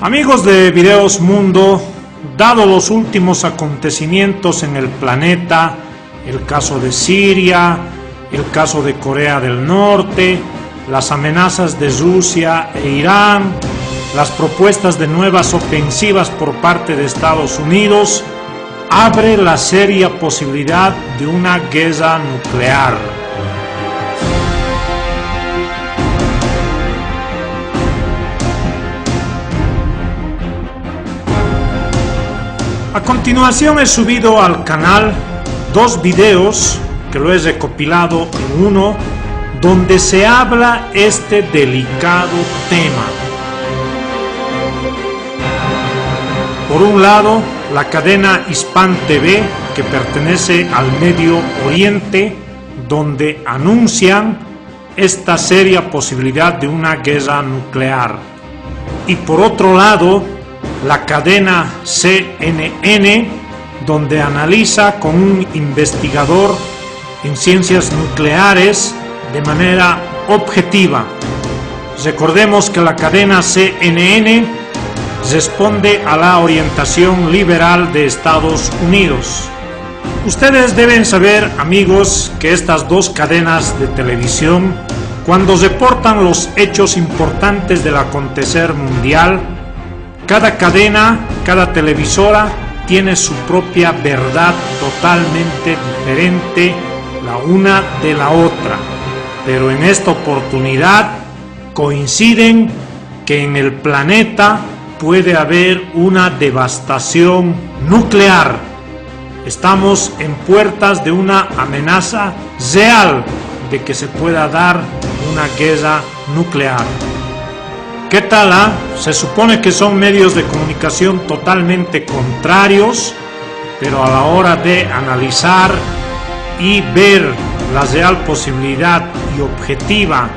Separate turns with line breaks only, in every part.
Amigos de Videos Mundo, dado los últimos acontecimientos en el planeta, el caso de Siria, el caso de Corea del Norte, las amenazas de Rusia e Irán, las propuestas de nuevas ofensivas por parte de Estados Unidos, abre la seria posibilidad de una guerra nuclear. A continuación he subido al canal dos videos que lo he recopilado en uno donde se habla este delicado tema. Por un lado, la cadena Hispan TV, que pertenece al Medio Oriente, donde anuncian esta seria posibilidad de una guerra nuclear. Y por otro lado, la cadena CNN, donde analiza con un investigador en ciencias nucleares de manera objetiva. Recordemos que la cadena CNN responde a la orientación liberal de Estados Unidos. Ustedes deben saber, amigos, que estas dos cadenas de televisión, cuando reportan los hechos importantes del acontecer mundial, cada cadena, cada televisora tiene su propia verdad totalmente diferente la una de la otra, pero en esta oportunidad coinciden que en el planeta puede haber una devastación nuclear. Estamos en puertas de una amenaza real de que se pueda dar una guerra nuclear. ¿Qué tal? Se supone que son medios de comunicación totalmente contrarios, pero a la hora de analizar y ver la real posibilidad y objetiva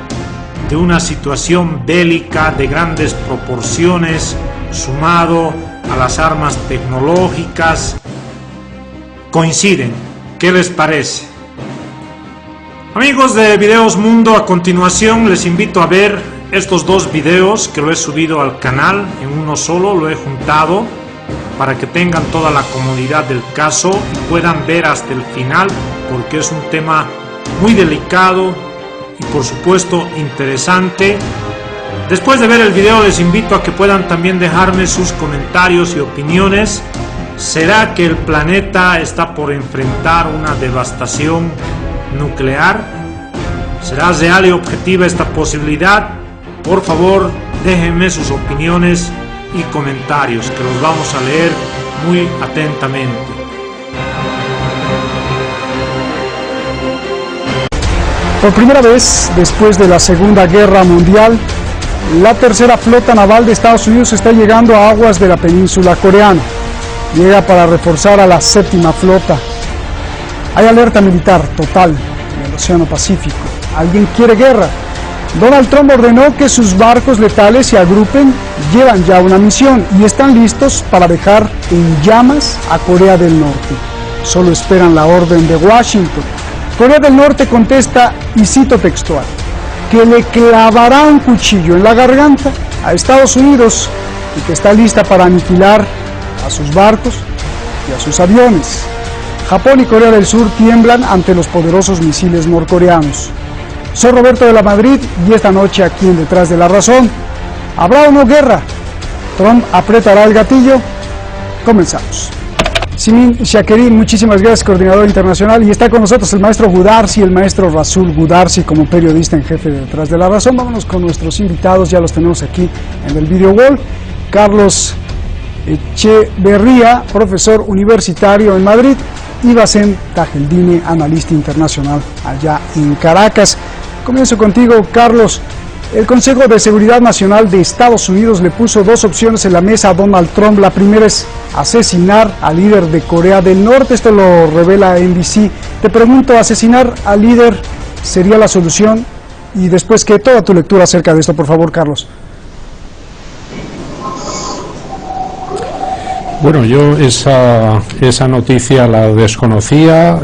de una situación bélica de grandes proporciones, sumado a las armas tecnológicas, coinciden. ¿Qué les parece? Amigos de Videos Mundo, a continuación les invito a ver estos dos videos que lo he subido al canal en uno solo, lo he juntado para que tengan toda la comodidad del caso y puedan ver hasta el final, porque es un tema muy delicado y por supuesto interesante. Después de ver el video les invito a que puedan también dejarme sus comentarios y opiniones. ¿Será que el planeta está por enfrentar una devastación nuclear? ¿Será real y objetiva esta posibilidad? Por favor, déjenme sus opiniones y comentarios, que los vamos a leer muy atentamente.
Por primera vez después de la Segunda Guerra Mundial, la tercera flota naval de Estados Unidos está llegando a aguas de la península coreana. Llega para reforzar a la séptima flota. Hay alerta militar total en el Océano Pacífico. ¿Alguien quiere guerra? Donald Trump ordenó que sus barcos letales se agrupen, llevan ya una misión y están listos para dejar en llamas a Corea del Norte. Solo esperan la orden de Washington. Corea del Norte contesta, y cito textual, que le clavará un cuchillo en la garganta a Estados Unidos y que está lista para aniquilar a sus barcos y a sus aviones. Japón y Corea del Sur tiemblan ante los poderosos misiles norcoreanos. Soy Roberto de la Madrid y esta noche aquí en Detrás de la Razón, ¿habrá o no guerra? ¿Trump apretará el gatillo? Comenzamos. Simin Shakeri, muchísimas gracias, coordinador internacional, y está con nosotros el maestro Gudarsi, el maestro Rasul Gudarsi, como periodista en jefe de Detrás de la Razón. Vámonos con nuestros invitados, ya los tenemos aquí en el video wall. Carlos Echeverría, profesor universitario en Madrid, y Bassem Tajeldini, analista internacional allá en Caracas. Comienzo contigo, Carlos. El Consejo de Seguridad Nacional de Estados Unidos le puso dos opciones en la mesa a Donald Trump. La primera es asesinar al líder de Corea del Norte, esto lo revela NBC. Te pregunto, ¿asesinar al líder sería la solución? Y después, que toda tu lectura acerca de esto, por favor, Carlos.
Bueno, yo esa noticia la desconocía.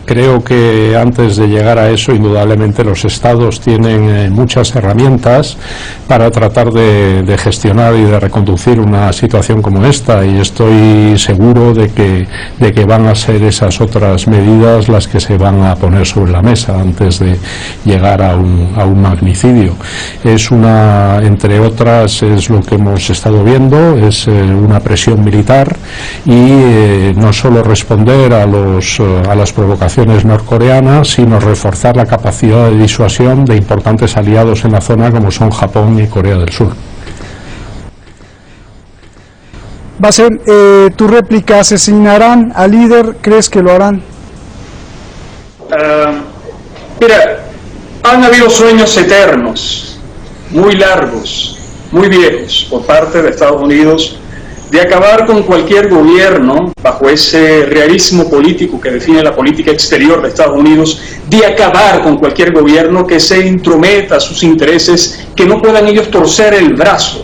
Creo que antes de llegar a eso, indudablemente los estados tienen muchas herramientas para tratar de gestionar y de reconducir una situación como esta, y estoy seguro de que van a ser esas otras medidas las que se van a poner sobre la mesa antes de llegar a un magnicidio. Es una, entre otras, es lo que hemos estado viendo, es una presión militar y no solo responder a las provocaciones norcoreanas, sino reforzar la capacidad de disuasión de importantes aliados en la zona como son Japón y Corea del Sur.
Bassem, tu réplica, ¿asesinarán al líder? ¿Crees que lo harán?
Mira, han habido sueños eternos, muy largos, muy viejos, por parte de Estados Unidos, de acabar con cualquier gobierno, bajo ese realismo político que define la política exterior de Estados Unidos, de acabar con cualquier gobierno que se intrometa a sus intereses, que no puedan ellos torcer el brazo.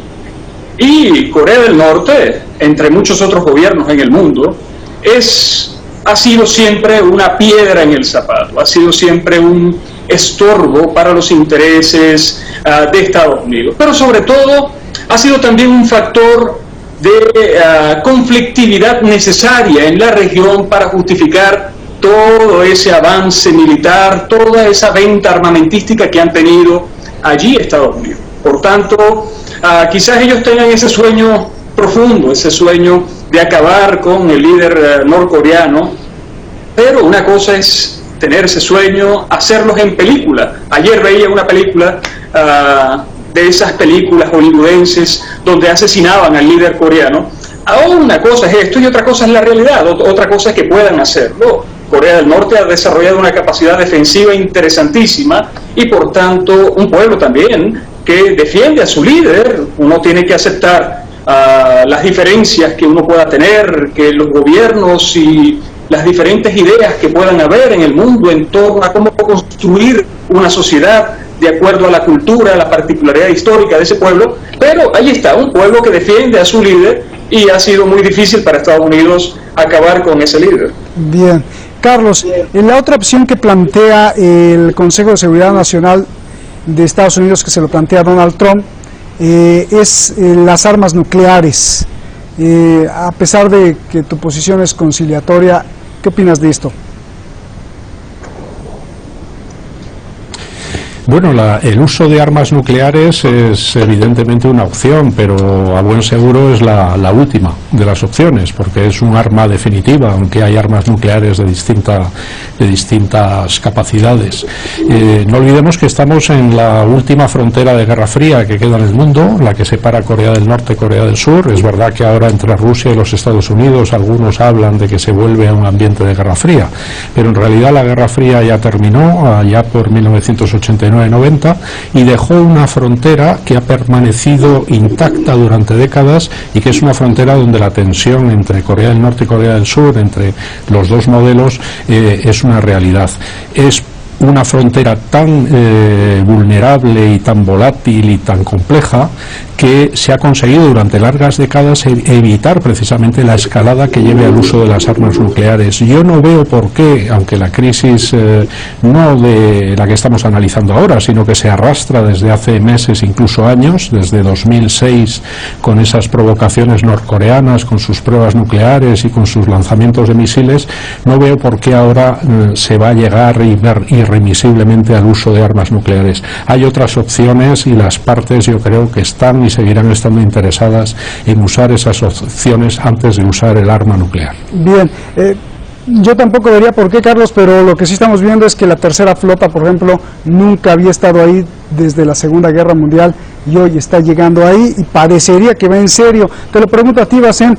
Y Corea del Norte, entre muchos otros gobiernos en el mundo, ha sido siempre una piedra en el zapato, ha sido siempre un estorbo para los intereses de Estados Unidos. Pero sobre todo, ha sido también un factor de conflictividad necesaria en la región para justificar todo ese avance militar, toda esa venta armamentística que han tenido allí Estados Unidos. Por tanto, quizás ellos tengan ese sueño profundo, ese sueño de acabar con el líder norcoreano, pero una cosa es tener ese sueño, hacerlos en película. Ayer veía una película de esas películas hollywoodenses donde asesinaban al líder coreano. Ahora una cosa es esto y otra cosa es la realidad, otra cosa es que puedan hacerlo. Corea del Norte ha desarrollado una capacidad defensiva interesantísima y por tanto un pueblo también que defiende a su líder. Uno tiene que aceptar las diferencias que uno pueda tener, que los gobiernos y las diferentes ideas que puedan haber en el mundo en torno a cómo construir una sociedad de acuerdo a la cultura, a la particularidad histórica de ese pueblo, pero ahí está, un pueblo que defiende a su líder y ha sido muy difícil para Estados Unidos acabar con ese líder.
Bien. Carlos, la otra opción que plantea el Consejo de Seguridad Nacional de Estados Unidos, que se lo plantea Donald Trump, es las armas nucleares. A pesar de que tu posición es conciliatoria, ¿qué opinas de esto?
Bueno, el uso de armas nucleares es evidentemente una opción, pero a buen seguro es la última de las opciones, porque es un arma definitiva, aunque hay armas nucleares de distintas capacidades. No olvidemos que estamos en la última frontera de Guerra Fría que queda en el mundo, la que separa Corea del Norte y Corea del Sur. Es verdad que ahora entre Rusia y los Estados Unidos algunos hablan de que se vuelve a un ambiente de Guerra Fría, pero en realidad la Guerra Fría ya terminó allá por 1989-90 y dejó una frontera que ha permanecido intacta durante décadas y que es una frontera donde la tensión entre Corea del Norte y Corea del Sur, entre los dos modelos, es una realidad. Es una frontera tan vulnerable y tan volátil y tan compleja que se ha conseguido durante largas décadas evitar precisamente la escalada que lleve al uso de las armas nucleares. Yo no veo por qué, aunque la crisis no de la que estamos analizando ahora, sino que se arrastra desde hace meses, incluso años, desde 2006, con esas provocaciones norcoreanas, con sus pruebas nucleares y con sus lanzamientos de misiles, no veo por qué ahora se va a llegar irremisiblemente al uso de armas nucleares. Hay otras opciones y las partes yo creo que están y seguirán estando interesadas en usar esas opciones antes de usar el arma nuclear.
Bien, yo tampoco vería por qué, Carlos, pero lo que sí estamos viendo es que la tercera flota, por ejemplo, nunca había estado ahí desde la Segunda Guerra Mundial y hoy está llegando ahí y parecería que va en serio. Te lo pregunto a ti, Bassem,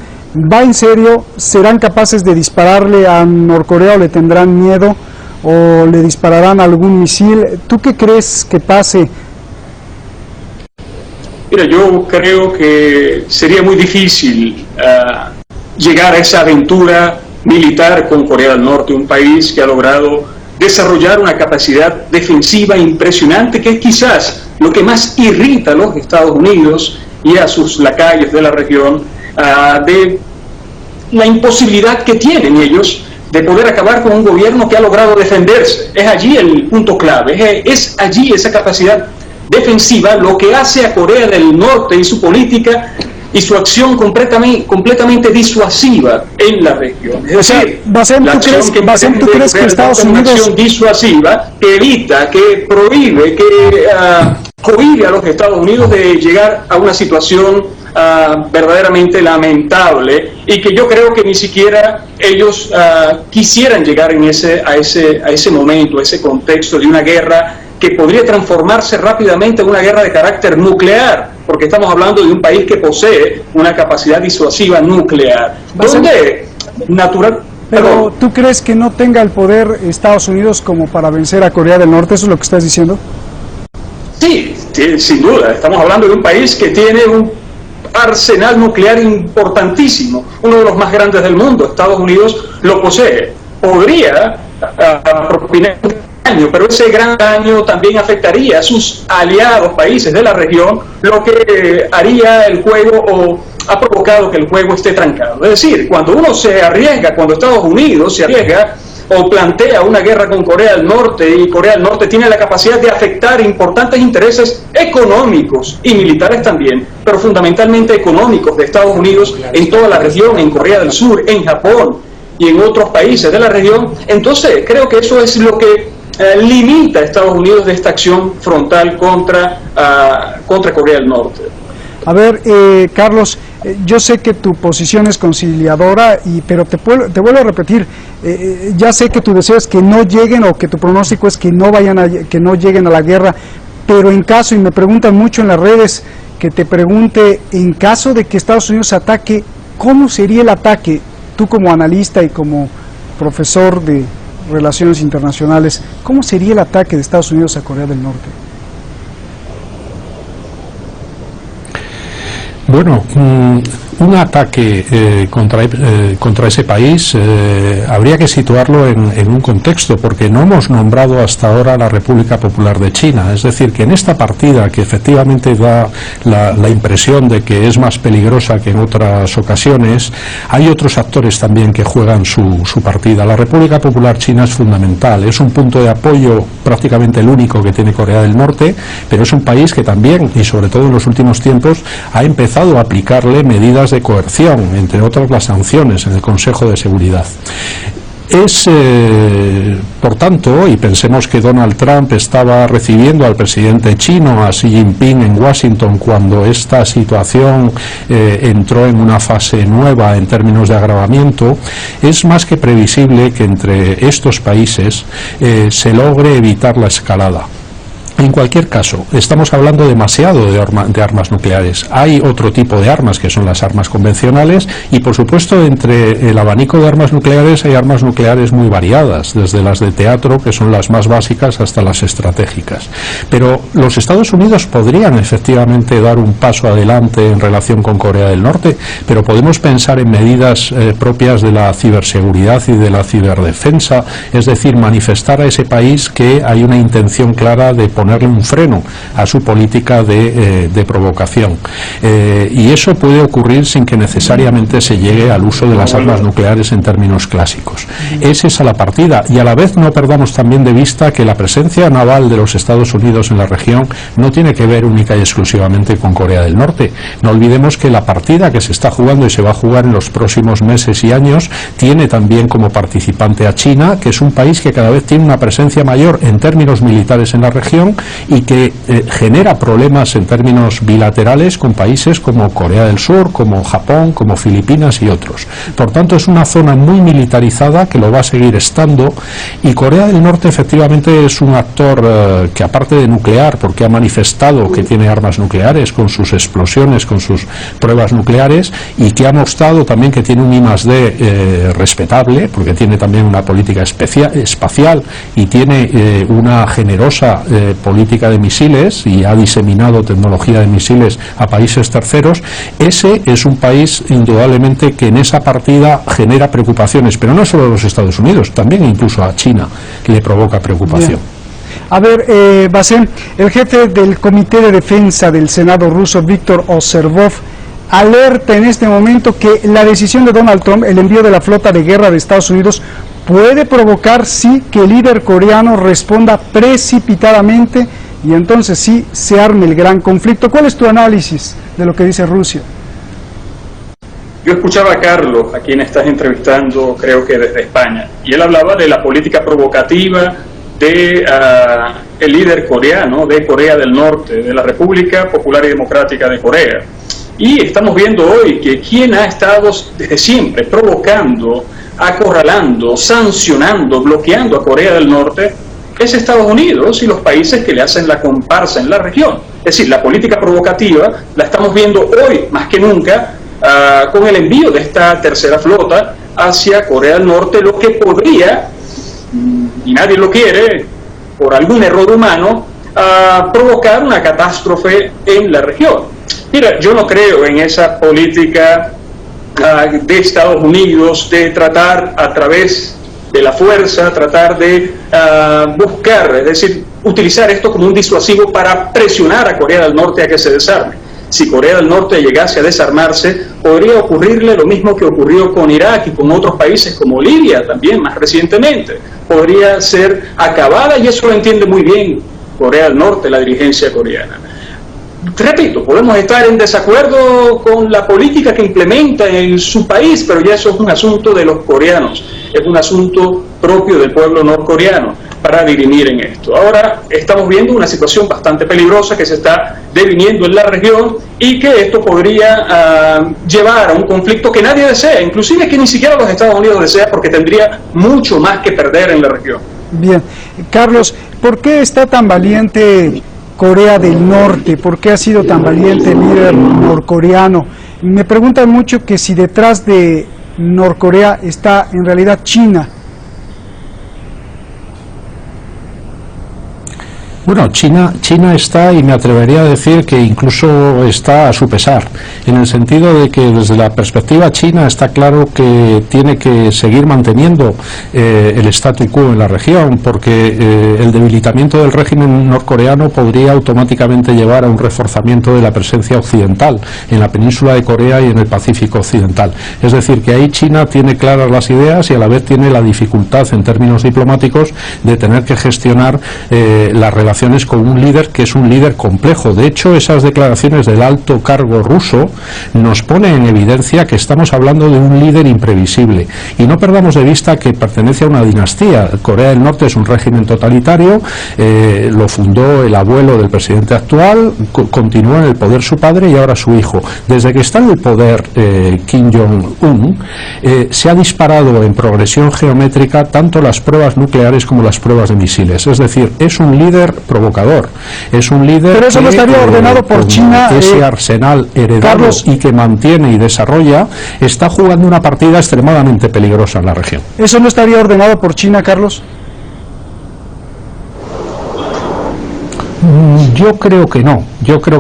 ¿va en serio? ¿Serán capaces de dispararle a Norcorea o le tendrán miedo o le dispararán algún misil? ¿Tú qué crees que pase?
Mira, yo creo que sería muy difícil llegar a esa aventura militar con Corea del Norte, un país que ha logrado desarrollar una capacidad defensiva impresionante, que es quizás lo que más irrita a los Estados Unidos y a sus lacayos de la región, de la imposibilidad que tienen ellos de poder acabar con un gobierno que ha logrado defenderse. Es allí el punto clave, es allí esa capacidad defensiva lo que hace a Corea del Norte y su política y su acción completamente disuasiva en la región. Es decir,
Bassem, ¿tú crees que Estados Unidos...
una acción disuasiva que evita, que prohíbe, que cohíbe a los Estados Unidos de llegar a una situación verdaderamente lamentable, y que yo creo que ni siquiera ellos quisieran llegar a ese momento, a ese contexto de una guerra que podría transformarse rápidamente en una guerra de carácter nuclear, porque estamos hablando de un país que posee una capacidad disuasiva nuclear.
Pero ¿tú crees que no tenga el poder Estados Unidos como para vencer a Corea del Norte? ¿Eso es lo que estás diciendo?
Sí, sin duda. Estamos hablando de un país que tiene un arsenal nuclear importantísimo, uno de los más grandes del mundo. Estados Unidos lo posee. Podría propinar daño, pero ese gran daño también afectaría a sus aliados países de la región, lo que haría el juego o ha provocado que el juego esté trancado. Es decir, cuando uno se arriesga, cuando Estados Unidos se arriesga o plantea una guerra con Corea del Norte, y Corea del Norte tiene la capacidad de afectar importantes intereses económicos y militares también, pero fundamentalmente económicos de Estados Unidos en toda la región, en Corea del Sur, en Japón y en otros países de la región, entonces creo que eso es lo que limita a Estados Unidos de esta acción frontal contra Corea del Norte.
A ver, Carlos, yo sé que tu posición es conciliadora, pero te vuelvo a repetir, ya sé que tu deseo es que no lleguen, o que tu pronóstico es que no lleguen a la guerra, pero en caso, y me preguntan mucho en las redes, que te pregunte, en caso de que Estados Unidos ataque, ¿cómo sería el ataque? Tú como analista y como profesor de Relaciones Internacionales, ¿cómo sería el ataque de Estados Unidos a Corea del Norte?
Bueno, un ataque contra ese país habría que situarlo en un contexto, porque no hemos nombrado hasta ahora la República Popular de China. Es decir, que en esta partida, que efectivamente da la impresión de que es más peligrosa que en otras ocasiones, hay otros actores también que juegan su partida. La República Popular China es fundamental, es un punto de apoyo prácticamente el único que tiene Corea del Norte, pero es un país que también, y sobre todo en los últimos tiempos, ha empezado a aplicarle medidas de coerción, entre otras las sanciones en el Consejo de Seguridad. Es, por tanto, y pensemos que Donald Trump estaba recibiendo al presidente chino, a Xi Jinping, en Washington, cuando esta situación entró en una fase nueva en términos de agravamiento, es más que previsible que entre estos países se logre evitar la escalada. En cualquier caso, estamos hablando demasiado de armas nucleares. Hay otro tipo de armas, que son las armas convencionales, y por supuesto entre el abanico de armas nucleares hay armas nucleares muy variadas, desde las de teatro, que son las más básicas, hasta las estratégicas. Pero los Estados Unidos podrían efectivamente dar un paso adelante en relación con Corea del Norte, pero podemos pensar en medidas propias de la ciberseguridad y de la ciberdefensa, es decir, manifestar a ese país que hay una intención clara de ponerle un freno a su política de provocación. Y eso puede ocurrir sin que necesariamente se llegue al uso de las armas nucleares en términos clásicos. Es esa la partida, y a la vez no perdamos también de vista que la presencia naval de los Estados Unidos en la región no tiene que ver única y exclusivamente con Corea del Norte. No olvidemos que la partida que se está jugando y se va a jugar en los próximos meses y años tiene también como participante a China, que es un país que cada vez tiene una presencia mayor en términos militares en la región y que genera problemas en términos bilaterales con países como Corea del Sur, como Japón, como Filipinas y otros. Por tanto, es una zona muy militarizada que lo va a seguir estando, y Corea del Norte efectivamente es un actor que, aparte de nuclear, porque ha manifestado que tiene armas nucleares con sus explosiones, con sus pruebas nucleares, y que ha mostrado también que tiene un I+D respetable, porque tiene también una política espacial y tiene una generosa política de misiles, y ha diseminado tecnología de misiles a países terceros. Ese es un país indudablemente que en esa partida genera preocupaciones, pero no solo a los Estados Unidos, también incluso a China le provoca preocupación.
Bien. A ver, Bassem, el jefe del Comité de Defensa del Senado ruso, Víctor Oserbov, alerta en este momento que la decisión de Donald Trump, el envío de la flota de guerra de Estados Unidos, puede provocar, sí, que el líder coreano responda precipitadamente y entonces sí se arme el gran conflicto. ¿Cuál es tu análisis de lo que dice Rusia?
Yo escuchaba a Carlos, a quien estás entrevistando, creo que desde España, y él hablaba de la política provocativa de el líder coreano, de Corea del Norte, de la República Popular y Democrática de Corea. Y estamos viendo hoy que quien ha estado desde siempre provocando, acorralando, sancionando, bloqueando a Corea del Norte es Estados Unidos y los países que le hacen la comparsa en la región. Es decir, la política provocativa la estamos viendo hoy más que nunca con el envío de esta tercera flota hacia Corea del Norte, lo que podría, y nadie lo quiere, por algún error humano, provocar una catástrofe en la región. Mira, yo no creo en esa política de Estados Unidos de tratar a través de la fuerza, tratar de buscar, es decir, utilizar esto como un disuasivo para presionar a Corea del Norte a que se desarme. Si Corea del Norte llegase a desarmarse, podría ocurrirle lo mismo que ocurrió con Irak y con otros países como Libia también más recientemente. Podría ser acabada, y eso lo entiende muy bien Corea del Norte, la dirigencia coreana. Repito, podemos estar en desacuerdo con la política que implementa en su país, pero ya eso es un asunto de los coreanos, es un asunto propio del pueblo norcoreano para dirimir en esto. Ahora estamos viendo una situación bastante peligrosa que se está deviniendo en la región y que esto podría llevar a un conflicto que nadie desea, inclusive que ni siquiera los Estados Unidos desea, porque tendría mucho más que perder en la región.
Bien, Carlos, ¿por qué está tan valiente Corea del Norte? ¿Por qué ha sido tan valiente el líder norcoreano? Me preguntan mucho que si detrás de Norcorea está en realidad China.
Bueno, China está, y me atrevería a decir que incluso está a su pesar, en el sentido de que desde la perspectiva china está claro que tiene que seguir manteniendo el statu quo en la región, porque el debilitamiento del régimen norcoreano podría automáticamente llevar a un reforzamiento de la presencia occidental en la península de Corea y en el Pacífico occidental. Es decir, que ahí China tiene claras las ideas y a la vez tiene la dificultad en términos diplomáticos de tener que gestionar las relaciones con un líder que es un líder complejo. De hecho, esas declaraciones del alto cargo ruso nos ponen en evidencia que estamos hablando de un líder imprevisible. Y no perdamos de vista que pertenece a una dinastía. Corea del Norte es un régimen totalitario, lo fundó el abuelo del presidente actual, continuó en el poder su padre y ahora su hijo. Desde que está en el poder Kim Jong-un, se ha disparado en progresión geométrica tanto las pruebas nucleares como las pruebas de misiles. Es decir, es un líder provocador, es un líder.
Pero eso no estaría ordenado por China.
Ese arsenal heredado, Carlos, y que mantiene y desarrolla, está jugando una partida extremadamente peligrosa en la región.
¿Eso no estaría ordenado por China, Carlos?
Yo creo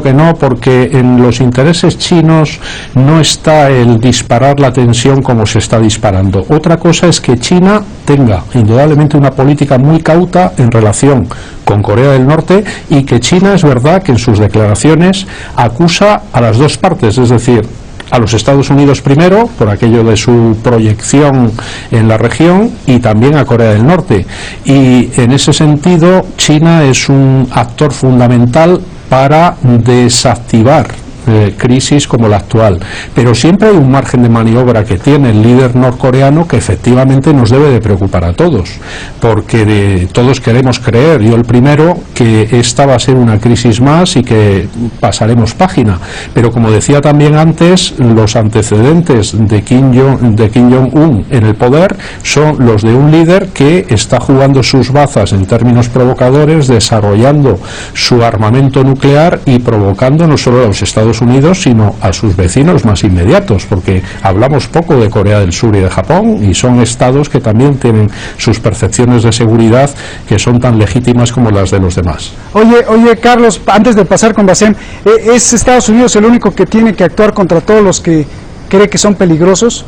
que no, porque en los intereses chinos no está el disparar la tensión como se está disparando. Otra cosa es que China tenga indudablemente una política muy cauta en relación con Corea del Norte, y que China, es verdad que en sus declaraciones acusa a las dos partes, es decir, a los Estados Unidos primero, por aquello de su proyección en la región, y también a Corea del Norte. Y en ese sentido, China es un actor fundamental para desactivar crisis como la actual, pero siempre hay un margen de maniobra que tiene el líder norcoreano que efectivamente nos debe de preocupar a todos, porque todos queremos creer, yo el primero, que esta va a ser una crisis más y que pasaremos página, pero como decía también antes, los antecedentes de Kim Jong-un en el poder son los de un líder que está jugando sus bazas en términos provocadores, desarrollando su armamento nuclear y provocando no solo a los Estados Unidos, sino a sus vecinos más inmediatos, porque hablamos poco de Corea del Sur y de Japón, y son estados que también tienen sus percepciones de seguridad que son tan legítimas como las de los demás.
Oye, Carlos, antes de pasar con Bassem, ¿es Estados Unidos el único que tiene que actuar contra todos los que cree que son peligrosos?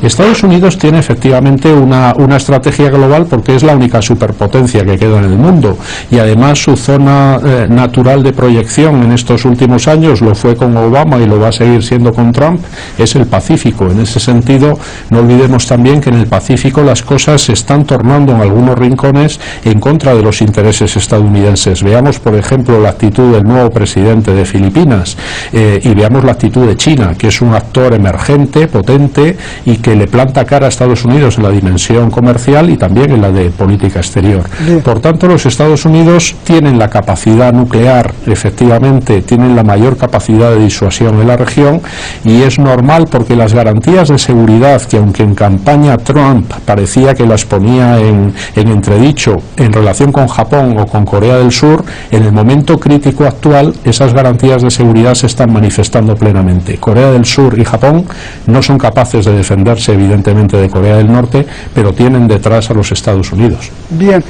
Estados Unidos tiene efectivamente una estrategia global porque es la única superpotencia que queda en el mundo, y además su zona natural de proyección en estos últimos años, lo fue con Obama y lo va a seguir siendo con Trump, es el Pacífico. En ese sentido, no olvidemos también que en el Pacífico las cosas se están tornando en algunos rincones en contra de los intereses estadounidenses. Veamos, por ejemplo, la actitud del nuevo presidente de Filipinas, y veamos la actitud de China, que es un actor emergente, potente, y que le planta cara a Estados Unidos en la dimensión comercial y también en la de política exterior.
Bien.
Por tanto, los Estados Unidos tienen la capacidad nuclear, efectivamente, tienen la mayor capacidad de disuasión en la región, y es normal porque las garantías de seguridad, que aunque en campaña Trump parecía que las ponía en entredicho en relación con Japón o con Corea del Sur, en el momento crítico actual esas garantías de seguridad se están manifestando plenamente. Corea del Sur y Japón no son capaces de defenderse evidentemente de Corea del Norte, pero tienen detrás a los Estados Unidos.
Bien,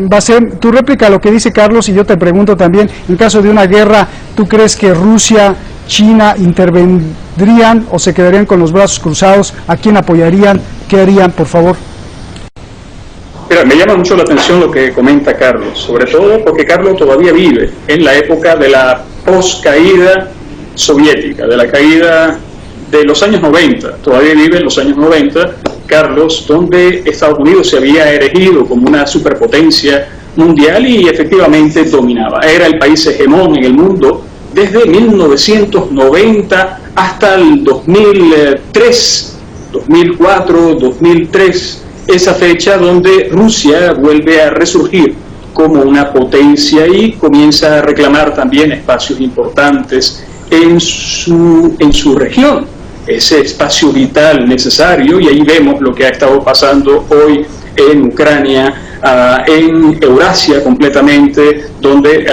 Bassem, tu réplica a lo que dice Carlos, y yo te pregunto también, en caso de una guerra, ¿tú crees que Rusia, China intervendrían o se quedarían con los brazos cruzados? ¿A quién apoyarían? ¿Qué harían, por favor?
Mira, me llama mucho la atención lo que comenta Carlos, sobre todo porque Carlos todavía vive en la época de la poscaída soviética, de la caída de los años 90, todavía vive en los años 90, Carlos, donde Estados Unidos se había erigido como una superpotencia mundial y efectivamente dominaba. Era el país hegemón en el mundo desde 1990 hasta el 2003, 2004, 2003, esa fecha donde Rusia vuelve a resurgir como una potencia y comienza a reclamar también espacios importantes en su región, ese espacio vital necesario, y ahí vemos lo que ha estado pasando hoy en Ucrania, en Eurasia completamente, donde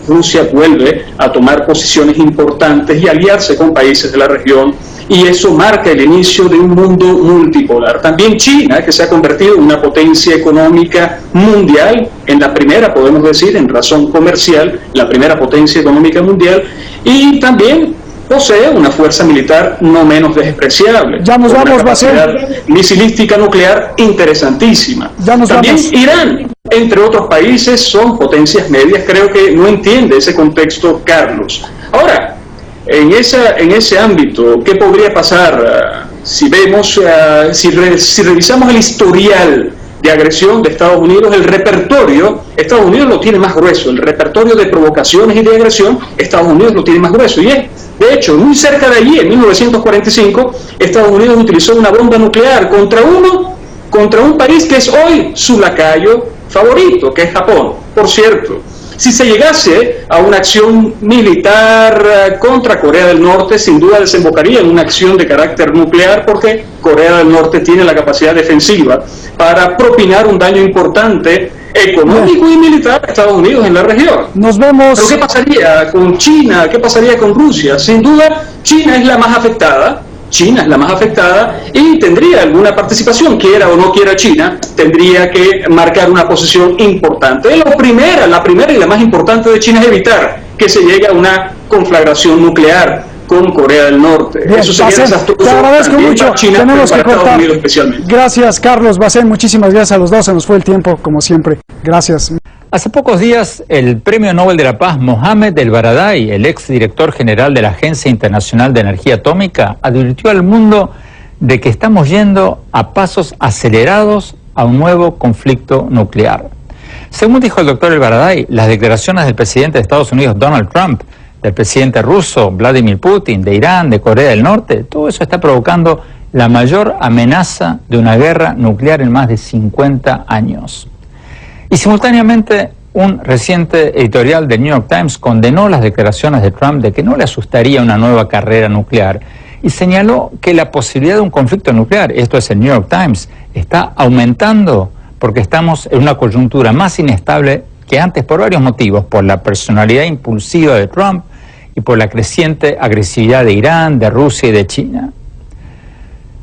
Rusia vuelve a tomar posiciones importantes y aliarse con países de la región, y eso marca el inicio de un mundo multipolar. También China, que se ha convertido en una potencia económica mundial, en la primera, podemos decir, en razón comercial, la primera potencia económica mundial, y también posee una fuerza militar no menos despreciable.
Ya nos vamos,
capacidad misilística nuclear interesantísima. También Irán, entre otros países, son potencias medias. Creo que no entiende ese contexto Carlos. Ahora, en ese ámbito, ¿qué podría pasar si vemos, si revisamos el historial de agresión de Estados Unidos? El repertorio, Estados Unidos lo tiene más grueso, el repertorio de provocaciones y de agresión, Estados Unidos lo tiene más grueso, y de hecho, muy cerca de allí, en 1945, Estados Unidos utilizó una bomba nuclear contra un país que es hoy su lacayo favorito, que es Japón. Por cierto, si se llegase a una acción militar contra Corea del Norte, sin duda desembocaría en una acción de carácter nuclear, porque Corea del Norte tiene la capacidad defensiva para propinar un daño importante económico y militar a Estados Unidos en la región.
Nos vemos.
¿Pero qué pasaría con China? ¿Qué pasaría con Rusia? Sin duda, China es la más afectada. Y tendría alguna participación, quiera o no quiera China, tendría que marcar una posición importante. La primera y la más importante de China es evitar que se llegue a una conflagración nuclear con Corea del Norte.
Bien,
eso sería desastroso.
Te agradezco mucho.
China,
tenemos que
Estados
cortar.
Unidos especialmente.
Gracias, Carlos, Bassem, muchísimas gracias a los dos. Se nos fue el tiempo, como siempre. Gracias.
Hace pocos días, el Premio Nobel de la Paz, Mohamed El-Baradei, el exdirector general de la Agencia Internacional de Energía Atómica, advirtió al mundo de que estamos yendo a pasos acelerados a un nuevo conflicto nuclear. Según dijo el doctor El-Baradei, las declaraciones del presidente de Estados Unidos, Donald Trump, del presidente ruso, Vladimir Putin, de Irán, de Corea del Norte, todo eso está provocando la mayor amenaza de una guerra nuclear en más de 50 años. Y simultáneamente, un reciente editorial del New York Times condenó las declaraciones de Trump de que no le asustaría una nueva carrera nuclear y señaló que la posibilidad de un conflicto nuclear, esto es el New York Times, está aumentando porque estamos en una coyuntura más inestable que antes por varios motivos, por la personalidad impulsiva de Trump y por la creciente agresividad de Irán, de Rusia y de China.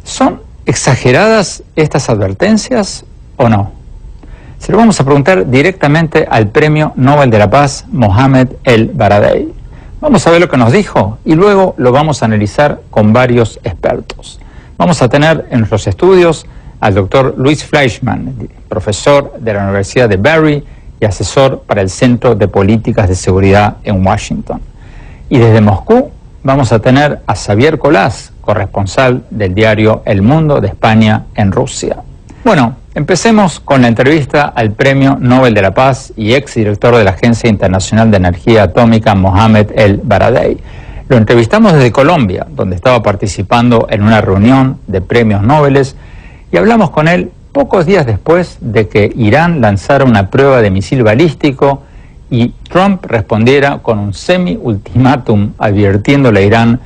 ¿Son exageradas estas advertencias o no? Se lo vamos a preguntar directamente al Premio Nobel de la Paz, Mohamed El-Baradei. Vamos a ver lo que nos dijo y luego lo vamos a analizar con varios expertos. Vamos a tener en nuestros estudios al doctor Luis Fleischmann, profesor de la Universidad de Barry y asesor para el Centro de Políticas de Seguridad en Washington. Y desde Moscú vamos a tener a Xavier Colás, corresponsal del diario El Mundo de España en Rusia. Bueno, empecemos con la entrevista al Premio Nobel de la Paz y exdirector de la Agencia Internacional de Energía Atómica, Mohamed El-Baradei. Lo entrevistamos desde Colombia, donde estaba participando en una reunión de premios Nobel, y hablamos con él pocos días después de que Irán lanzara una prueba de misil balístico y Trump respondiera con un semi-ultimátum advirtiéndole a Irán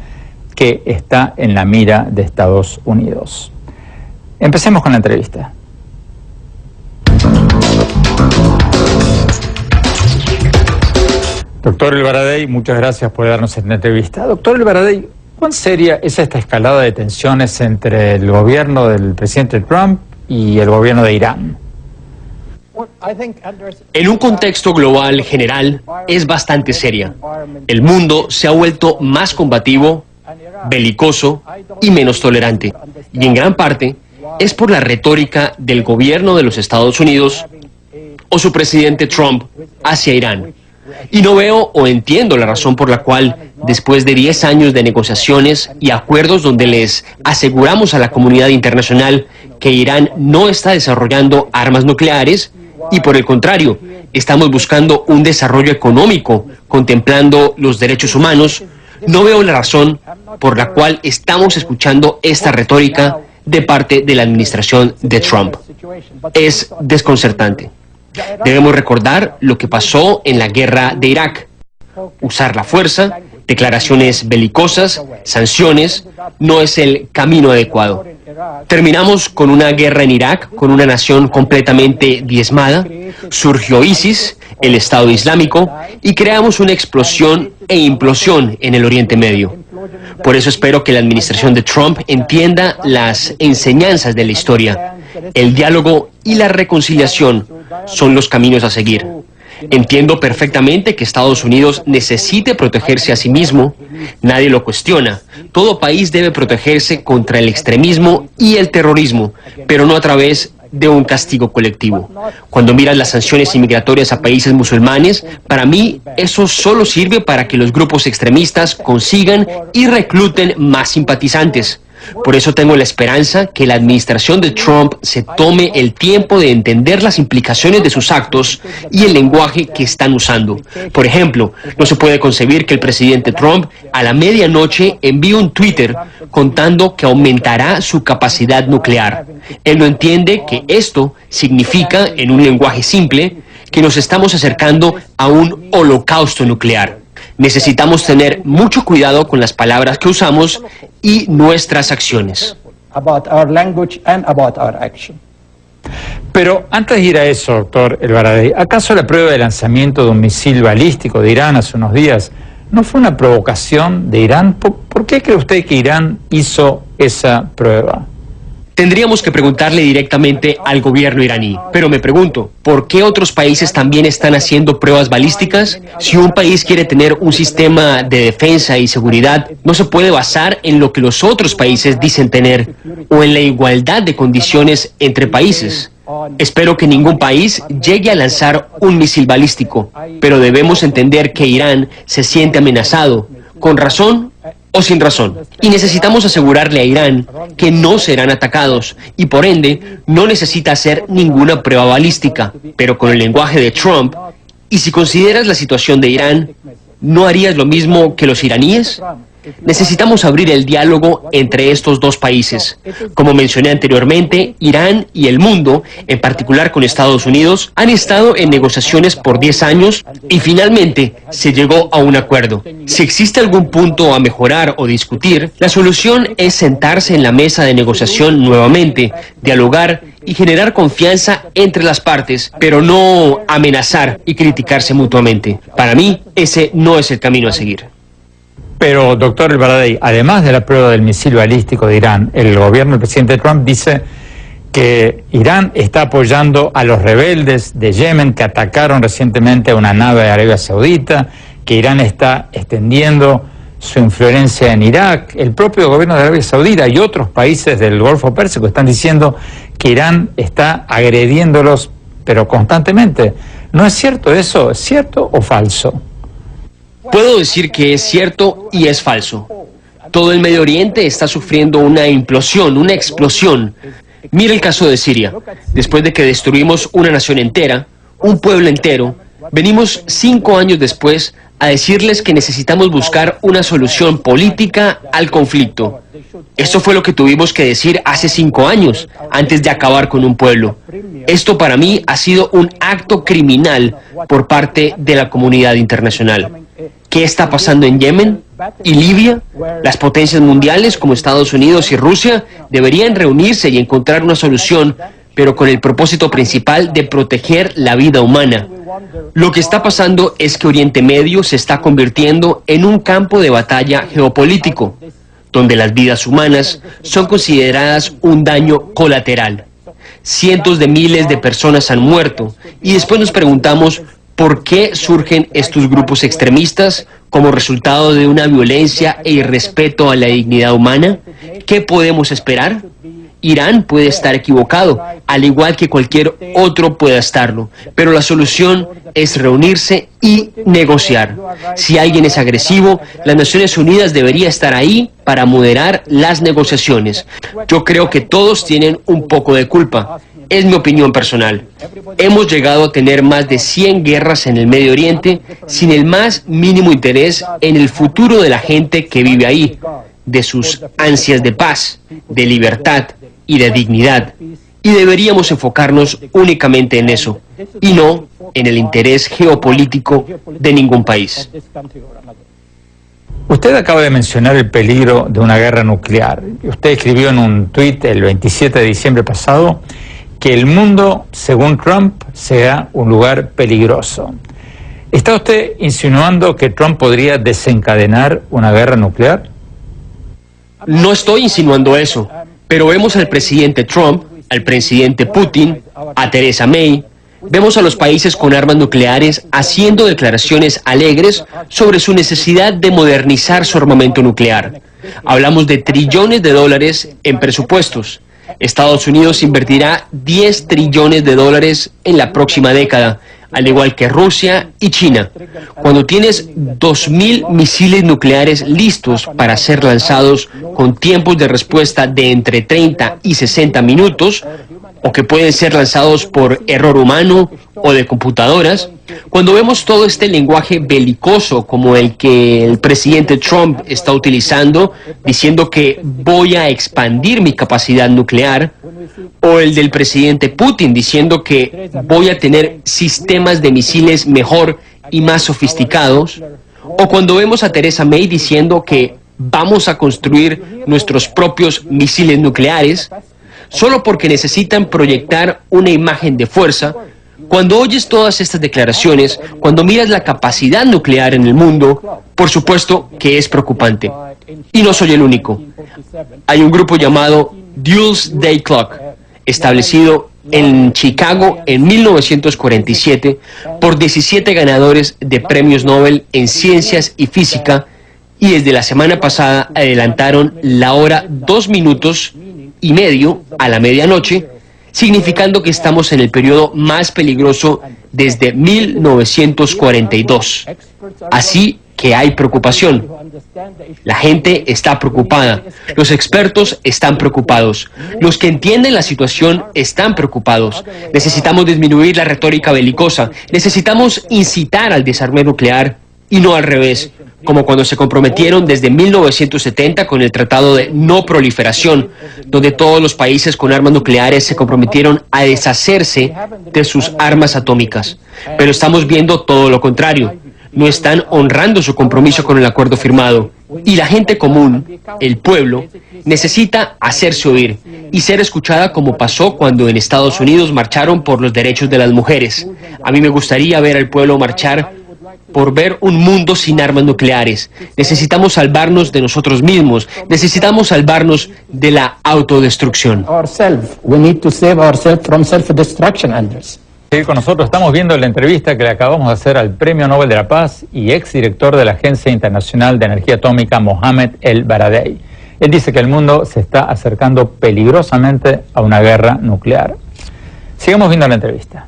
que está en la mira de Estados Unidos. Empecemos con la entrevista. Doctor El-Baradei, muchas gracias por darnos esta entrevista. Doctor El-Baradei, ¿cuán seria es esta escalada de tensiones entre el gobierno del presidente Trump y el gobierno de Irán?
En un contexto global general es bastante seria. El mundo se ha vuelto más combativo, belicoso y menos tolerante. Y en gran parte es por la retórica del gobierno de los Estados Unidos o su presidente Trump hacia Irán. Y no veo o entiendo la razón por la cual, después de 10 años de negociaciones y acuerdos donde les aseguramos a la comunidad internacional que Irán no está desarrollando armas nucleares, y por el contrario, estamos buscando un desarrollo económico contemplando los derechos humanos, no veo la razón por la cual estamos escuchando esta retórica de parte de la administración de Trump. Es desconcertante. Debemos recordar lo que pasó en la guerra de Irak. Usar la fuerza, declaraciones belicosas, sanciones, no es el camino adecuado. Terminamos con una guerra en Irak, con una nación completamente diezmada, surgió ISIS, el Estado Islámico, y creamos una explosión e implosión en el Oriente Medio. Por eso espero que la administración de Trump entienda las enseñanzas de la historia. El diálogo y la reconciliación son los caminos a seguir. Entiendo perfectamente que Estados Unidos necesite protegerse a sí mismo, nadie lo cuestiona. Todo país debe protegerse contra el extremismo y el terrorismo, pero no a través de un castigo colectivo. Cuando miras las sanciones inmigratorias a países musulmanes, para mí eso solo sirve para que los grupos extremistas consigan y recluten más simpatizantes. Por eso tengo la esperanza que la administración de Trump se tome el tiempo de entender las implicaciones de sus actos y el lenguaje que están usando. Por ejemplo, no se puede concebir que el presidente Trump a la medianoche envíe un Twitter contando que aumentará su capacidad nuclear. Él no entiende que esto significa, en un lenguaje simple, que nos estamos acercando a un holocausto nuclear. Necesitamos tener mucho cuidado con las palabras que usamos y nuestras acciones.
Pero antes de ir a eso, doctor El-Baradei, ¿acaso la prueba de lanzamiento de un misil balístico de Irán hace unos días no fue una provocación de Irán? ¿Por qué cree usted que Irán hizo esa prueba?
Tendríamos que preguntarle directamente al gobierno iraní, pero me pregunto, ¿por qué otros países también están haciendo pruebas balísticas? Si un país quiere tener un sistema de defensa y seguridad, no se puede basar en lo que los otros países dicen tener o en la igualdad de condiciones entre países. Espero que ningún país llegue a lanzar un misil balístico, pero debemos entender que Irán se siente amenazado, con razón o sin razón. Y necesitamos asegurarle a Irán que no serán atacados y por ende no necesita hacer ninguna prueba balística. Pero con el lenguaje de Trump, y si consideras la situación de Irán, ¿no harías lo mismo que los iraníes? Necesitamos abrir el diálogo entre estos dos países. Como mencioné anteriormente, Irán y el mundo, en particular con Estados Unidos, han estado en negociaciones por 10 años y finalmente se llegó a un acuerdo. Si existe algún punto a mejorar o discutir, la solución es sentarse en la mesa de negociación nuevamente, dialogar y generar confianza entre las partes, pero no amenazar y criticarse mutuamente. Para mí, ese no es el camino a seguir.
Pero, doctor El-Baradei, además de la prueba del misil balístico de Irán, el gobierno del presidente Trump dice que Irán está apoyando a los rebeldes de Yemen que atacaron recientemente a una nave de Arabia Saudita, que Irán está extendiendo su influencia en Irak. El propio gobierno de Arabia Saudita y otros países del Golfo Pérsico están diciendo que Irán está agrediéndolos, pero constantemente. ¿No es cierto eso? ¿Es cierto o falso?
Puedo decir que es cierto y es falso. Todo el Medio Oriente está sufriendo una implosión, una explosión. Mira el caso de Siria. Después de que destruimos una nación entera, un pueblo entero, venimos 5 años después a decirles que necesitamos buscar una solución política al conflicto. Esto fue lo que tuvimos que decir hace 5 años, antes de acabar con un pueblo. Esto para mí ha sido un acto criminal por parte de la comunidad internacional. ¿Qué está pasando en Yemen y Libia? Las potencias mundiales como Estados Unidos y Rusia deberían reunirse y encontrar una solución, pero con el propósito principal de proteger la vida humana. Lo que está pasando es que Oriente Medio se está convirtiendo en un campo de batalla geopolítico, donde las vidas humanas son consideradas un daño colateral. Cientos de miles de personas han muerto y después nos preguntamos por qué surgen estos grupos extremistas como resultado de una violencia e irrespeto a la dignidad humana. ¿Qué podemos esperar? Irán puede estar equivocado, al igual que cualquier otro pueda estarlo, pero la solución es reunirse y negociar. Si alguien es agresivo, las Naciones Unidas debería estar ahí para moderar las negociaciones. Yo creo que todos tienen un poco de culpa. Es mi opinión personal. Hemos llegado a tener más de 100 guerras en el Medio Oriente sin el más mínimo interés en el futuro de la gente que vive ahí, de sus ansias de paz, de libertad y de dignidad. Y deberíamos enfocarnos únicamente en eso, y no en el interés geopolítico de ningún país.
Usted acaba de mencionar el peligro de una guerra nuclear. Usted escribió en un tuit el 27 de diciembre pasado que el mundo, según Trump, sea un lugar peligroso. ¿Está usted insinuando que Trump podría desencadenar una guerra nuclear?
No estoy insinuando eso, pero vemos al presidente Trump, al presidente Putin, a Theresa May. Vemos a los países con armas nucleares haciendo declaraciones alegres sobre su necesidad de modernizar su armamento nuclear. Hablamos de trillones de dólares en presupuestos. Estados Unidos invertirá 10 trillones de dólares en la próxima década, al igual que Rusia y China. Cuando tienes 2.000 misiles nucleares listos para ser lanzados con tiempos de respuesta de entre 30 y 60 minutos, o que pueden ser lanzados por error humano o de computadoras, cuando vemos todo este lenguaje belicoso como el que el presidente Trump está utilizando, diciendo que voy a expandir mi capacidad nuclear, o el del presidente Putin diciendo que voy a tener sistemas de misiles mejor y más sofisticados, o cuando vemos a Theresa May diciendo que vamos a construir nuestros propios misiles nucleares, solo porque necesitan proyectar una imagen de fuerza. Cuando oyes todas estas declaraciones, cuando miras la capacidad nuclear en el mundo, por supuesto que es preocupante. Y no soy el único. Hay un grupo llamado Doomsday Clock, establecido en Chicago en 1947 por 17 ganadores de premios Nobel en ciencias y física, y desde la semana pasada adelantaron la hora 2 minutos y medio a la medianoche, significando que estamos en el periodo más peligroso desde 1942. Así que hay preocupación. La gente está preocupada. Los expertos están preocupados. Los que entienden la situación están preocupados. Necesitamos disminuir la retórica belicosa. Necesitamos incitar al desarme nuclear y no al revés, como cuando se comprometieron desde 1970 con el Tratado de No Proliferación, donde todos los países con armas nucleares se comprometieron a deshacerse de sus armas atómicas. Pero estamos viendo todo lo contrario. No están honrando su compromiso con el acuerdo firmado. Y la gente común, el pueblo, necesita hacerse oír y ser escuchada, como pasó cuando en Estados Unidos marcharon por los derechos de las mujeres. A mí me gustaría ver al pueblo marchar por ver un mundo sin armas nucleares. Necesitamos salvarnos de nosotros mismos. Necesitamos salvarnos de la autodestrucción.
Seguir con nosotros, estamos viendo la entrevista que le acabamos de hacer al Premio Nobel de la Paz y exdirector de la Agencia Internacional de Energía Atómica, Mohamed El-Baradei. Él dice que el mundo se está acercando peligrosamente a una guerra nuclear. Sigamos viendo la entrevista.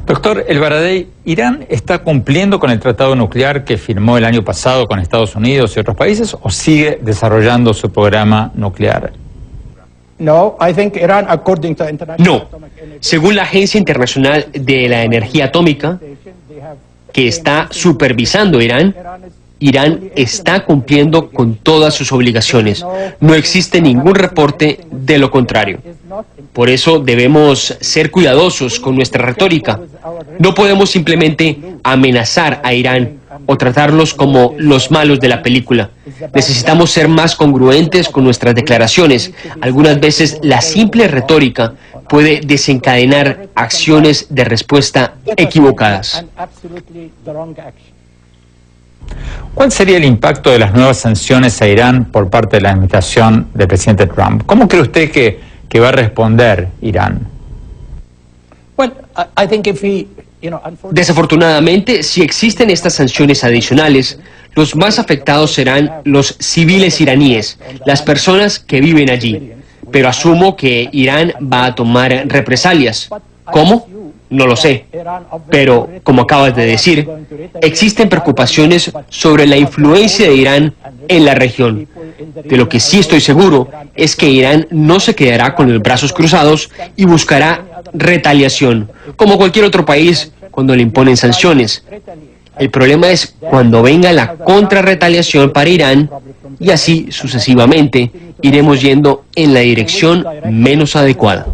Doctor El-Baradei, ¿Irán está cumpliendo con el tratado nuclear que firmó el año pasado con Estados Unidos y otros países o sigue desarrollando su programa nuclear?
No, según la Agencia Internacional de la Energía Atómica, que está supervisando Irán, Irán está cumpliendo con todas sus obligaciones. No existe ningún reporte de lo contrario. Por eso debemos ser cuidadosos con nuestra retórica. No podemos simplemente amenazar a Irán o tratarlos como los malos de la película. Necesitamos ser más congruentes con nuestras declaraciones. Algunas veces la simple retórica puede desencadenar acciones de respuesta equivocadas.
¿Cuál sería el impacto de las nuevas sanciones a Irán por parte de la administración del presidente Trump? ¿Cómo cree usted que va a responder Irán?
Desafortunadamente, si existen estas sanciones adicionales, los más afectados serán los civiles iraníes, las personas que viven allí. Pero asumo que Irán va a tomar represalias. ¿Cómo? No lo sé. Pero, como acabas de decir, existen preocupaciones sobre la influencia de Irán en la región. De lo que sí estoy seguro es que Irán no se quedará con los brazos cruzados y buscará retaliación, como cualquier otro país cuando le imponen sanciones. El problema es cuando venga la contrarretaliación para Irán y así sucesivamente iremos yendo en la dirección menos adecuada.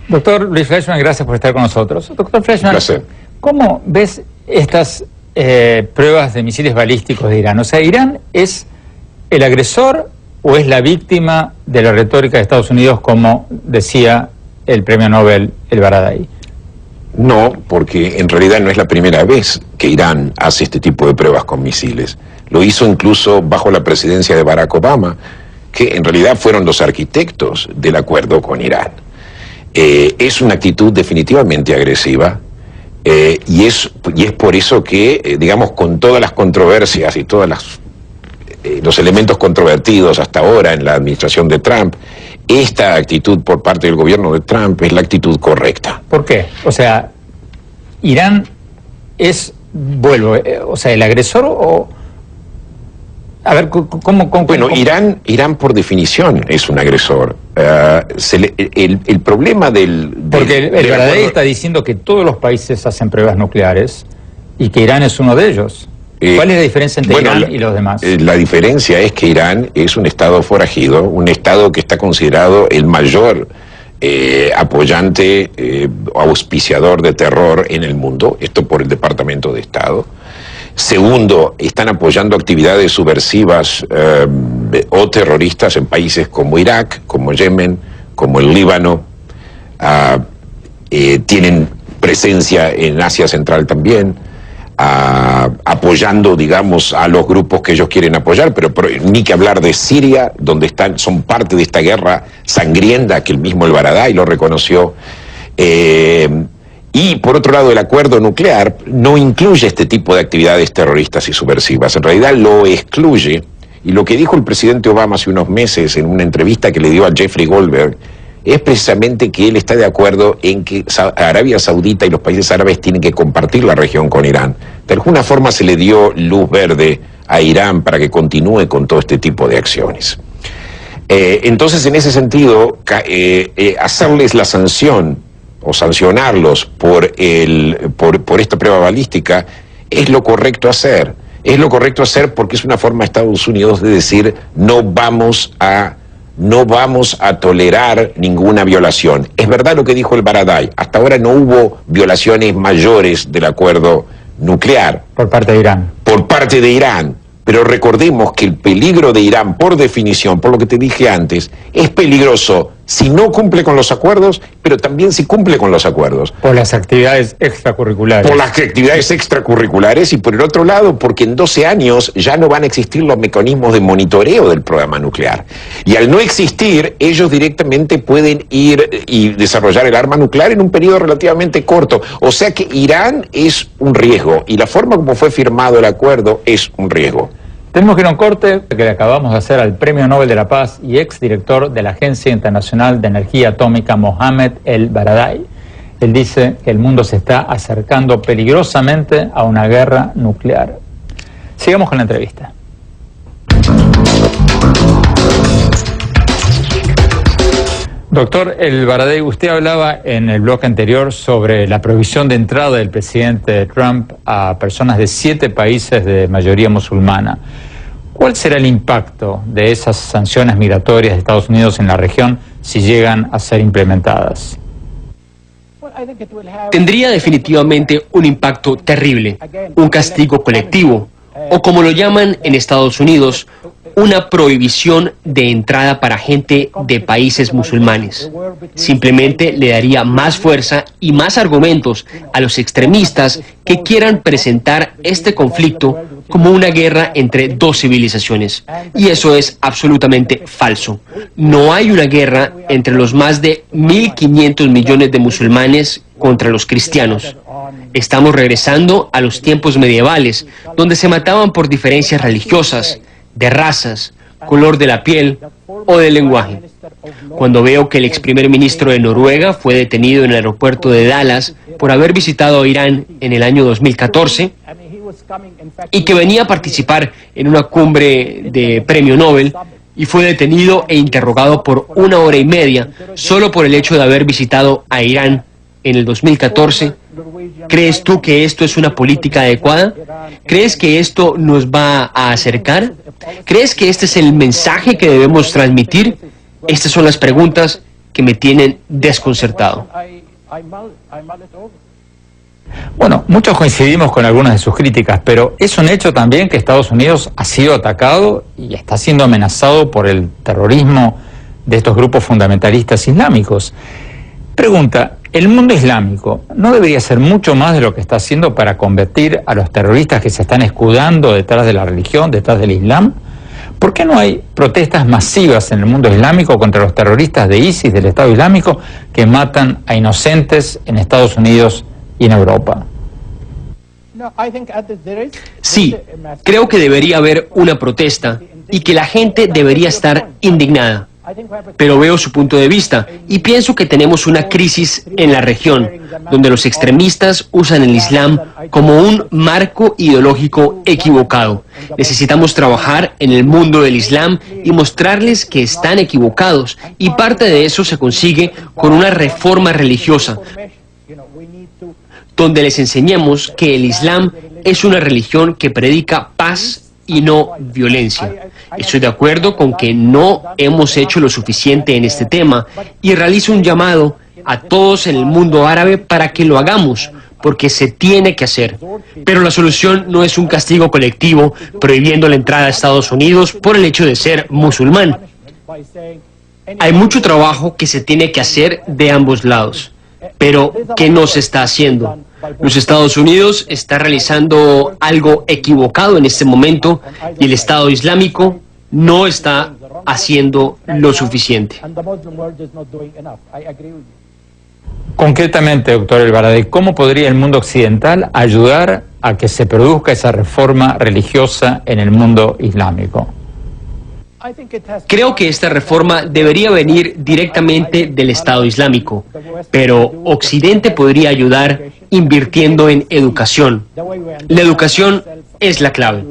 Doctor Luis Fleischman, gracias por estar con nosotros. Doctor Fleischman, ¿cómo ves estas pruebas de misiles balísticos de Irán? O sea, ¿Irán es el agresor o es la víctima de la retórica de Estados Unidos, como decía el premio Nobel El-Baradei?
No, porque en realidad no es la primera vez que Irán hace este tipo de pruebas con misiles. Lo hizo incluso bajo la presidencia de Barack Obama, que en realidad fueron los arquitectos del acuerdo con Irán. Es una actitud definitivamente agresiva y es por eso que, digamos, con todas las controversias y todos los elementos controvertidos hasta ahora en la administración de Trump, esta actitud por parte del gobierno de Trump es la actitud correcta.
¿Por qué? O sea, ¿Irán es, o sea, el agresor o...? A ver, ¿cómo?
Bueno, Irán por definición es un agresor. El problema
Porque el Baradei está diciendo que todos los países hacen pruebas nucleares y que Irán es uno de ellos. ¿Cuál es la diferencia entre Irán y los demás?
La diferencia es que Irán es un estado forajido, un estado que está considerado el mayor apoyante, auspiciador de terror en el mundo, esto por el Departamento de Estado. Segundo, están apoyando actividades subversivas o terroristas en países como Irak, como Yemen, como el Líbano. Tienen presencia en Asia Central también, apoyando, digamos, a los grupos que ellos quieren apoyar, pero ni que hablar de Siria, donde son parte de esta guerra sangrienta que el mismo El-Baradei lo reconoció. Y por otro lado, el acuerdo nuclear no incluye este tipo de actividades terroristas y subversivas, en realidad lo excluye, y lo que dijo el presidente Obama hace unos meses en una entrevista que le dio a Jeffrey Goldberg es precisamente que él está de acuerdo en que Arabia Saudita y los países árabes tienen que compartir la región con Irán. De alguna forma se le dio luz verde a Irán para que continúe con todo este tipo de acciones. Entonces, en ese sentido, hacerles la sanción o sancionarlos por esta prueba balística es lo correcto hacer. Es lo correcto hacer porque es una forma de Estados Unidos de decir no vamos a tolerar ninguna violación. Es verdad lo que dijo El-Baradei, hasta ahora no hubo violaciones mayores del acuerdo nuclear.
Por parte de Irán.
Por parte de Irán. Pero recordemos que el peligro de Irán, por definición, por lo que te dije antes, es peligroso si no cumple con los acuerdos, pero también si cumple con los acuerdos.
Por las actividades extracurriculares.
Por las actividades extracurriculares y por el otro lado, porque en 12 años ya no van a existir los mecanismos de monitoreo del programa nuclear. Y al no existir, ellos directamente pueden ir y desarrollar el arma nuclear en un periodo relativamente corto. O sea que Irán es un riesgo y la forma como fue firmado el acuerdo es un riesgo.
Tenemos que ir a un corte que le acabamos de hacer al Premio Nobel de la Paz y exdirector de la Agencia Internacional de Energía Atómica, Mohamed El-Baradei. Él dice que el mundo se está acercando peligrosamente a una guerra nuclear. Sigamos con la entrevista. Doctor El-Baradei, usted hablaba en el bloque anterior sobre la prohibición de entrada del presidente Trump a personas de 7 países de mayoría musulmana. ¿Cuál será el impacto de esas sanciones migratorias de Estados Unidos en la región si llegan a ser implementadas?
Tendría definitivamente un impacto terrible, un castigo colectivo, o como lo llaman en Estados Unidos, una prohibición de entrada para gente de países musulmanes. Simplemente le daría más fuerza y más argumentos a los extremistas que quieran presentar este conflicto como una guerra entre dos civilizaciones. Y eso es absolutamente falso. No hay una guerra entre los más de 1.500 millones de musulmanes contra los cristianos. Estamos regresando a los tiempos medievales, donde se mataban por diferencias religiosas, de razas, color de la piel o del lenguaje. Cuando veo que el ex primer ministro de Noruega fue detenido en el aeropuerto de Dallas por haber visitado a Irán en el año 2014 y que venía a participar en una cumbre de premio Nobel y fue detenido e interrogado por 1 hora y media solo por el hecho de haber visitado a Irán en el 2014, ¿crees tú que esto es una política adecuada? ¿Crees que esto nos va a acercar? ¿Crees que este es el mensaje que debemos transmitir? Estas son las preguntas que me tienen desconcertado.
Bueno, muchos coincidimos con algunas de sus críticas, pero es un hecho también que Estados Unidos ha sido atacado y está siendo amenazado por el terrorismo de estos grupos fundamentalistas islámicos. Pregunta, ¿el mundo islámico no debería hacer mucho más de lo que está haciendo para convertir a los terroristas que se están escudando detrás de la religión, detrás del Islam? ¿Por qué no hay protestas masivas en el mundo islámico contra los terroristas de ISIS, del Estado Islámico, que matan a inocentes en Estados Unidos y en Europa?
Sí, creo que debería haber una protesta y que la gente debería estar indignada. Pero veo su punto de vista y pienso que tenemos una crisis en la región, donde los extremistas usan el Islam como un marco ideológico equivocado. Necesitamos trabajar en el mundo del Islam y mostrarles que están equivocados, y parte de eso se consigue con una reforma religiosa, donde les enseñemos que el Islam es una religión que predica paz y no violencia. Estoy de acuerdo con que no hemos hecho lo suficiente en este tema y realizo un llamado a todos en el mundo árabe para que lo hagamos, porque se tiene que hacer. Pero la solución no es un castigo colectivo prohibiendo la entrada a Estados Unidos por el hecho de ser musulmán. Hay mucho trabajo que se tiene que hacer de ambos lados. Pero, ¿qué no se está haciendo? Los Estados Unidos está realizando algo equivocado en este momento y el Estado Islámico no está haciendo lo suficiente.
Concretamente, doctor El-Baradei, ¿cómo podría el mundo occidental ayudar a que se produzca esa reforma religiosa en el mundo islámico?
Creo que esta reforma debería venir directamente del Estado Islámico, pero Occidente podría ayudar invirtiendo en educación. La educación es la clave.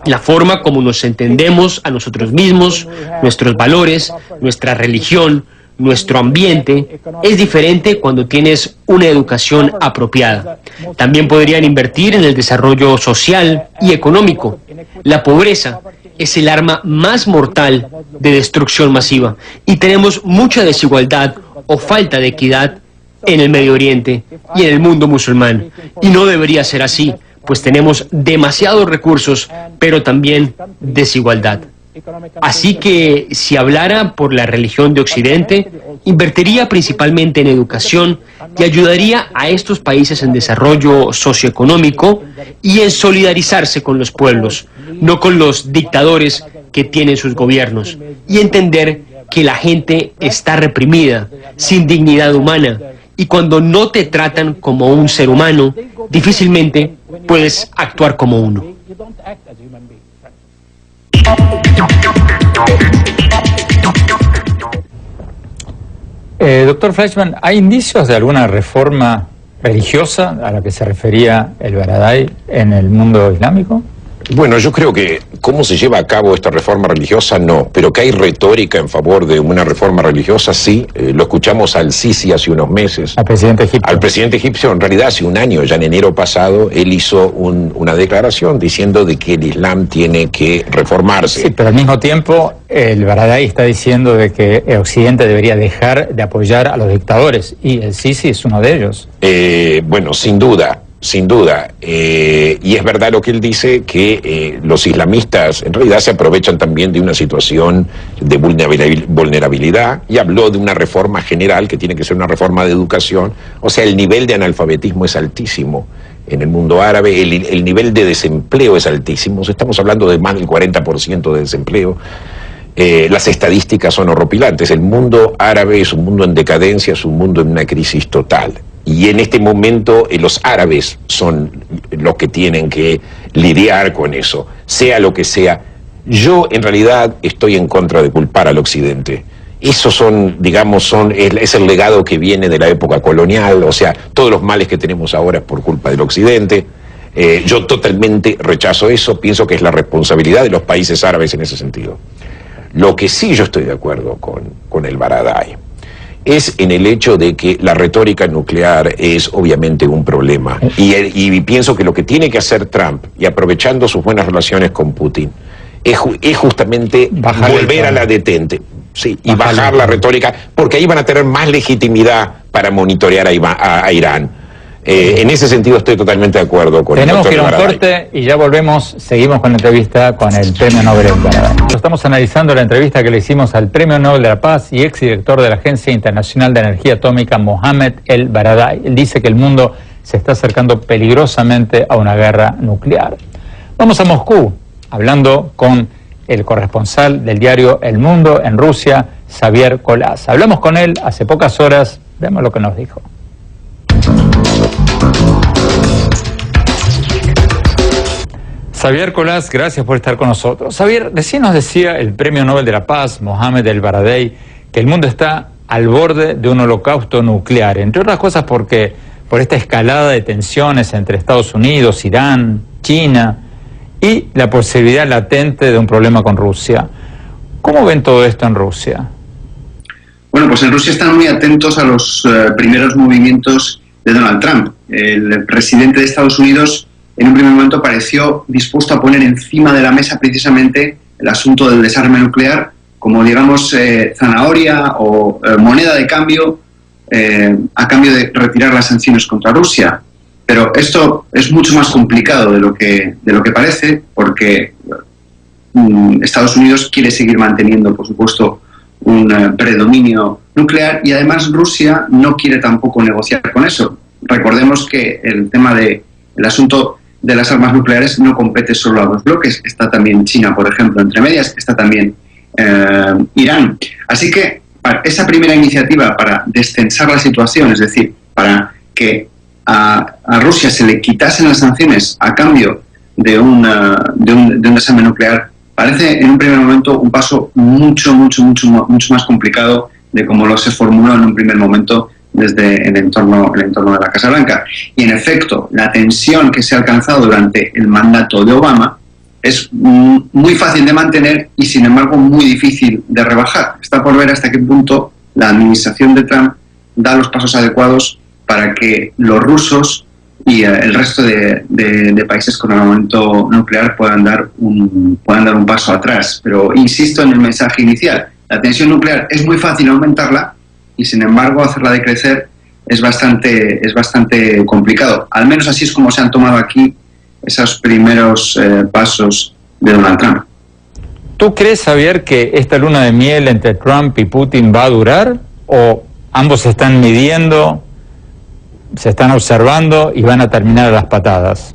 La forma como nos entendemos a nosotros mismos, nuestros valores, nuestra religión, nuestro ambiente, es diferente cuando tienes una educación apropiada. También podrían invertir en el desarrollo social y económico. La pobreza es el arma más mortal de destrucción masiva y tenemos mucha desigualdad o falta de equidad en el Medio Oriente y en el mundo musulmán. Y no debería ser así, pues tenemos demasiados recursos, pero también desigualdad. Así que si hablara por la religión de Occidente, invertiría principalmente en educación y ayudaría a estos países en desarrollo socioeconómico y en solidarizarse con los pueblos, no con los dictadores que tienen sus gobiernos, y entender que la gente está reprimida, sin dignidad humana, y cuando no te tratan como un ser humano, difícilmente puedes actuar como uno.
Doctor Fleischmann, ¿hay indicios de alguna reforma religiosa a la que se refería el Baradei en el mundo islámico?
Bueno, yo creo que cómo se lleva a cabo esta reforma religiosa, no, pero que hay retórica en favor de una reforma religiosa, sí. Lo escuchamos al Sisi hace unos meses.
Al presidente egipcio.
Al presidente egipcio, en realidad hace un año, ya en enero pasado, él hizo una declaración diciendo de que el Islam tiene que reformarse.
Sí, pero al mismo tiempo el Baradei está diciendo de que el Occidente debería dejar de apoyar a los dictadores, y el Sisi es uno de ellos.
Bueno, sin duda. Sin duda, y es verdad lo que él dice, que los islamistas en realidad se aprovechan también de una situación de vulnerabilidad, y habló de una reforma general que tiene que ser una reforma de educación. O sea, el nivel de analfabetismo es altísimo en el mundo árabe, el nivel de desempleo es altísimo, estamos hablando de más del 40% de desempleo. Las estadísticas son horripilantes. El mundo árabe es un mundo en decadencia, es un mundo en una crisis total. Y en este momento los árabes son los que tienen que lidiar con eso, sea lo que sea. Yo en realidad estoy en contra de culpar al Occidente. Esos son, digamos, es el legado que viene de la época colonial. O sea, todos los males que tenemos ahora es por culpa del Occidente. Yo totalmente rechazo eso, pienso que es la responsabilidad de los países árabes en ese sentido. Lo que sí yo estoy de acuerdo con el Baradei es en el hecho de que la retórica nuclear es obviamente un problema. Y pienso que lo que tiene que hacer Trump, y aprovechando sus buenas relaciones con Putin, es justamente volver a la detente. Sí, y bajar la retórica, porque ahí van a tener más legitimidad para monitorear a Irán. En ese sentido estoy totalmente de acuerdo con el doctor
Tenemos que ir a un
Baradei.
corte y ya volvemos, seguimos con la entrevista con el Premio Nobel El Baradei. Estamos analizando la entrevista que le hicimos al Premio Nobel de la Paz y exdirector de la Agencia Internacional de Energía Atómica, Mohamed El Baradei. Él dice que el mundo se está acercando peligrosamente a una guerra nuclear. Vamos a Moscú, hablando con el corresponsal del diario El Mundo en Rusia, Xavier Colás. Hablamos con él hace pocas horas, veamos lo que nos dijo. Xavier Colás, gracias por estar con nosotros. Xavier, recién nos decía el Premio Nobel de la Paz, Mohamed El Baradei, que el mundo está al borde de un holocausto nuclear, entre otras cosas porque por esta escalada de tensiones entre Estados Unidos, Irán, China y la posibilidad latente de un problema con Rusia. ¿Cómo ven todo esto en Rusia?
Bueno, pues en Rusia están muy atentos a los primeros movimientos de Donald Trump. El presidente de Estados Unidos en un primer momento pareció dispuesto a poner encima de la mesa precisamente el asunto del desarme nuclear como, digamos, zanahoria o moneda de cambio a cambio de retirar las sanciones contra Rusia. Pero esto es mucho más complicado de lo que parece, porque Estados Unidos quiere seguir manteniendo, por supuesto, un predominio nuclear, y además Rusia no quiere tampoco negociar con eso. Recordemos que el tema del asunto de las armas nucleares no compete solo a dos bloques, está también China, por ejemplo, entre medias, está también Irán. Así que esa primera iniciativa para destensar la situación, es decir, para que a Rusia se le quitasen las sanciones a cambio de un desarme nuclear, parece en un primer momento un paso mucho más complicado de como lo se formuló en un primer momento desde el entorno de la Casa Blanca. Y en efecto, la tensión que se ha alcanzado durante el mandato de Obama es muy fácil de mantener y, sin embargo, muy difícil de rebajar. Está por ver hasta qué punto la administración de Trump da los pasos adecuados para que los rusos y el resto de países con armamento nuclear puedan dar un paso atrás. Pero insisto en el mensaje inicial: la tensión nuclear es muy fácil aumentarla, y sin embargo hacerla decrecer es bastante complicado. Al menos así es como se han tomado aquí esos primeros pasos de Donald Trump.
¿Tú crees, Javier, que esta luna de miel entre Trump y Putin va a durar? ¿O ambos se están midiendo, se están observando y van a terminar a las patadas?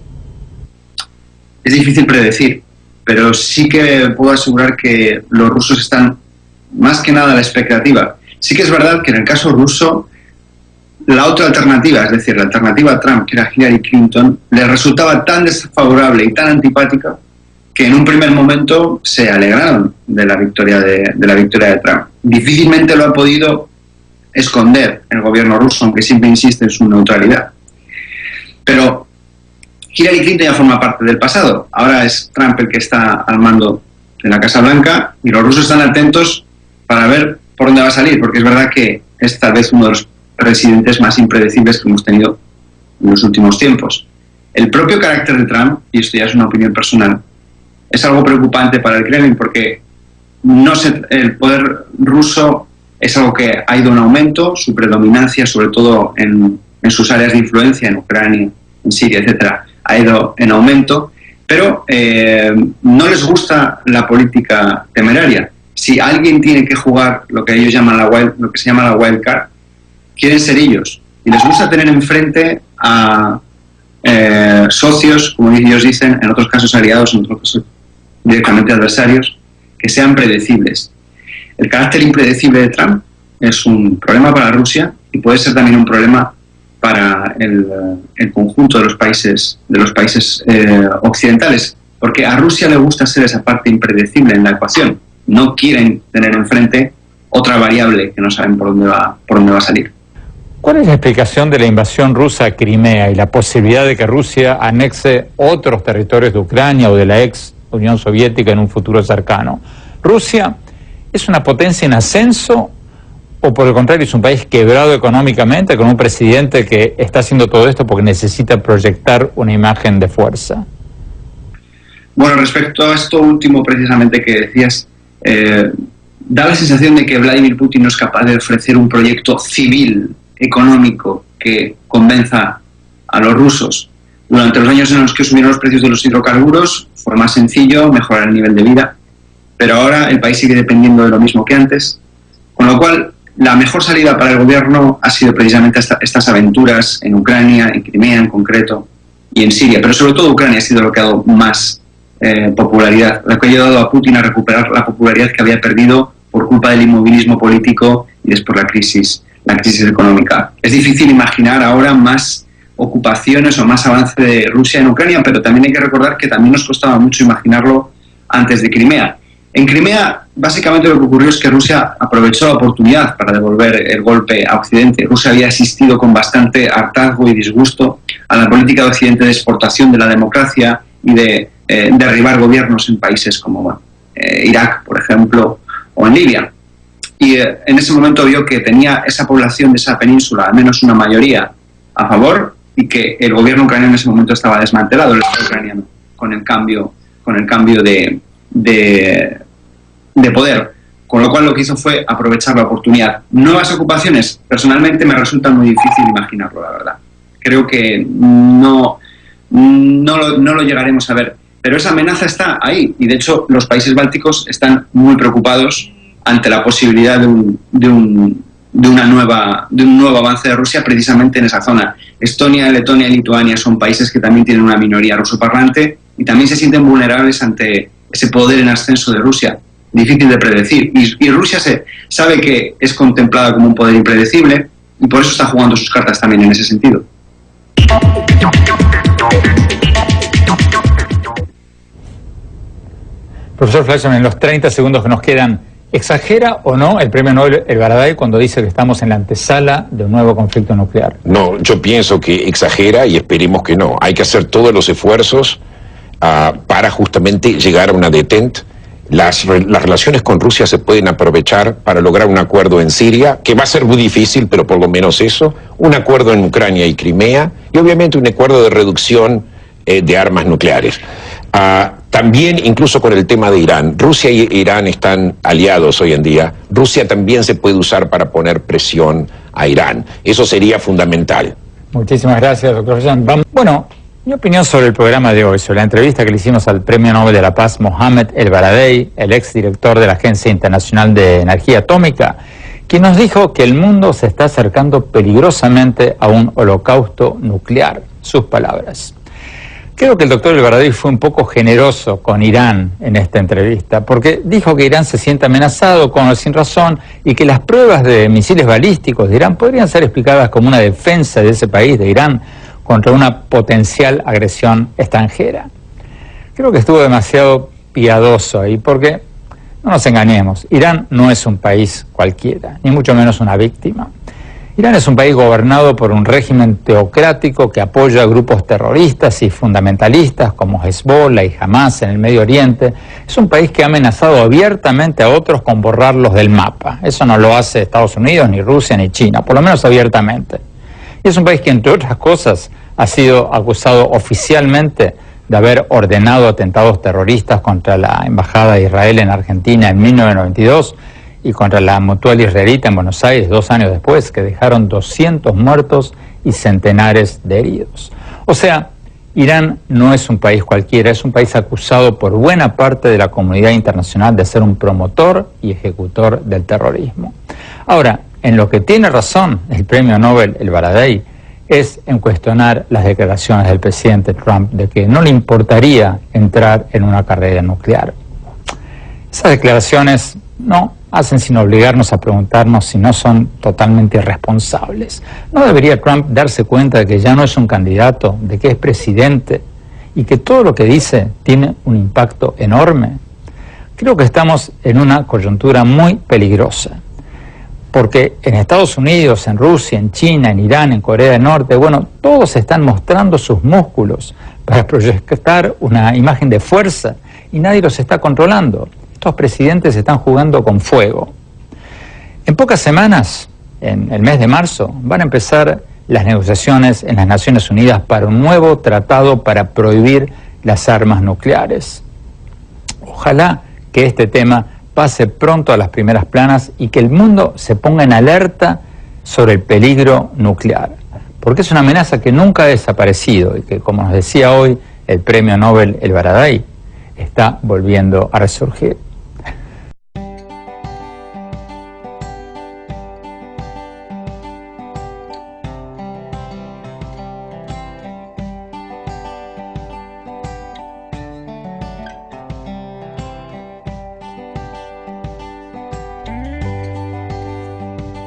Es difícil predecir, pero sí que puedo asegurar que los rusos están más que nada a la expectativa. Sí que es verdad que en el caso ruso, la otra alternativa, es decir, la alternativa a Trump, que era Hillary Clinton, les resultaba tan desfavorable y tan antipática que en un primer momento se alegraron de la victoria de Trump. Difícilmente lo ha podido esconder el gobierno ruso, aunque siempre insiste en su neutralidad. Pero Hillary Clinton ya forma parte del pasado. Ahora es Trump el que está al mando de la Casa Blanca y los rusos están atentos para ver por dónde va a salir, porque es verdad que es tal vez uno de los presidentes más impredecibles que hemos tenido en los últimos tiempos. El propio carácter de Trump, y esto ya es una opinión personal, es algo preocupante para el Kremlin porque el poder ruso es algo que ha ido en aumento, su predominancia, sobre todo en sus áreas de influencia, en Ucrania, en Siria, etcétera, ha ido en aumento, pero no les gusta la política temeraria. Si alguien tiene que jugar lo que ellos llaman lo que se llama la wild card, quieren ser ellos. Y les gusta tener enfrente a socios, como ellos dicen, en otros casos aliados, en otros casos directamente adversarios, que sean predecibles. El carácter impredecible de Trump es un problema para Rusia y puede ser también un problema para el conjunto de los países occidentales, porque a Rusia le gusta ser esa parte impredecible en la ecuación. No quieren tener enfrente otra variable que no saben por dónde va a salir.
¿Cuál es la explicación de la invasión rusa a Crimea y la posibilidad de que Rusia anexe otros territorios de Ucrania o de la ex Unión Soviética en un futuro cercano? ¿Rusia es una potencia en ascenso o por el contrario es un país quebrado económicamente con un presidente que está haciendo todo esto porque necesita proyectar una imagen de fuerza?
Bueno, respecto a esto último precisamente que decías, da la sensación de que Vladimir Putin no es capaz de ofrecer un proyecto civil, económico, que convenza a los rusos. Durante los años en los que subieron los precios de los hidrocarburos fue más sencillo mejorar el nivel de vida, pero ahora el país sigue dependiendo de lo mismo que antes, con lo cual la mejor salida para el gobierno ha sido precisamente estas aventuras en Ucrania, en Crimea en concreto, y en Siria, pero sobre todo Ucrania ha sido lo que ha dado más popularidad, lo que ha ayudado a Putin a recuperar la popularidad que había perdido por culpa del inmovilismo político y después la crisis económica. Es difícil imaginar ahora más ocupaciones o más avance de Rusia en Ucrania, pero también hay que recordar que también nos costaba mucho imaginarlo antes de Crimea. En Crimea, básicamente lo que ocurrió es que Rusia aprovechó la oportunidad para devolver el golpe a Occidente. Rusia había asistido con bastante hartazgo y disgusto a la política de Occidente de exportación de la democracia y de derribar gobiernos en países como Irak, por ejemplo, o en Libia. Y en ese momento vio que tenía esa población de esa península, al menos una mayoría, a favor, y que el gobierno ucraniano en ese momento estaba desmantelado, el Estado ucraniano, con el cambio de poder. Con lo cual lo que hizo fue aprovechar la oportunidad. Nuevas ocupaciones, personalmente me resulta muy difícil imaginarlo, la verdad. Creo que no lo llegaremos a ver. Pero esa amenaza está ahí, y de hecho los países bálticos están muy preocupados ante la posibilidad de un nuevo avance de Rusia precisamente en esa zona. Estonia, Letonia y Lituania son países que también tienen una minoría rusoparlante y también se sienten vulnerables ante ese poder en ascenso de Rusia, difícil de predecir. Y Rusia sabe que es contemplada como un poder impredecible y por eso está jugando sus cartas también en ese sentido.
Profesor Fleischmann, en los 30 segundos que nos quedan, ¿exagera o no el premio Nobel El Baradei cuando dice que estamos en la antesala de un nuevo conflicto nuclear?
No, yo pienso que exagera y esperemos que no. Hay que hacer todos los esfuerzos para justamente llegar a una detente. Las relaciones con Rusia se pueden aprovechar para lograr un acuerdo en Siria, que va a ser muy difícil, pero por lo menos eso, un acuerdo en Ucrania y Crimea, y obviamente un acuerdo de reducción de armas nucleares. También, incluso con el tema de Irán, Rusia y Irán están aliados hoy en día. Rusia también se puede usar para poner presión a Irán. Eso sería fundamental.
Muchísimas gracias, doctor Fleischmann. Bueno, Mi opinión sobre el programa de hoy, sobre la entrevista que le hicimos al Premio Nobel de la Paz Mohamed El-Baradei, el exdirector de la Agencia Internacional de Energía Atómica, quien nos dijo que el mundo se está acercando peligrosamente a un holocausto nuclear. Sus palabras. Creo que el doctor El-Baradei fue un poco generoso con Irán en esta entrevista, porque dijo que Irán se siente amenazado con o sin razón y que las pruebas de misiles balísticos de Irán podrían ser explicadas como una defensa de ese país, de Irán, contra una potencial agresión extranjera. Creo que estuvo demasiado piadoso ahí, porque, no nos engañemos, Irán no es un país cualquiera, ni mucho menos una víctima. Irán es un país gobernado por un régimen teocrático que apoya a grupos terroristas y fundamentalistas como Hezbollah y Hamas en el Medio Oriente. Es un país que ha amenazado abiertamente a otros con borrarlos del mapa. Eso no lo hace Estados Unidos, ni Rusia, ni China, por lo menos abiertamente. Es un país que, entre otras cosas, ha sido acusado oficialmente de haber ordenado atentados terroristas contra la Embajada de Israel en Argentina en 1992 y contra la Mutual Israelita en Buenos Aires 2 años después, que dejaron 200 muertos y centenares de heridos. O sea, Irán no es un país cualquiera, es un país acusado por buena parte de la comunidad internacional de ser un promotor y ejecutor del terrorismo. Ahora, en lo que tiene razón el premio Nobel El-Baradei es en cuestionar las declaraciones del presidente Trump de que no le importaría entrar en una carrera nuclear. Esas declaraciones no hacen sino obligarnos a preguntarnos si no son totalmente irresponsables. ¿No debería Trump darse cuenta de que ya no es un candidato, de que es presidente y que todo lo que dice tiene un impacto enorme? Creo que estamos en una coyuntura muy peligrosa, porque en Estados Unidos, en Rusia, en China, en Irán, en Corea del Norte, bueno, todos están mostrando sus músculos para proyectar una imagen de fuerza y nadie los está controlando. Estos presidentes están jugando con fuego. En pocas semanas, en el mes de marzo, van a empezar las negociaciones en las Naciones Unidas para un nuevo tratado para prohibir las armas nucleares. Ojalá que este tema pase pronto a las primeras planas y que el mundo se ponga en alerta sobre el peligro nuclear, porque es una amenaza que nunca ha desaparecido y que, como nos decía hoy el premio Nobel El-Baradei, está volviendo a resurgir.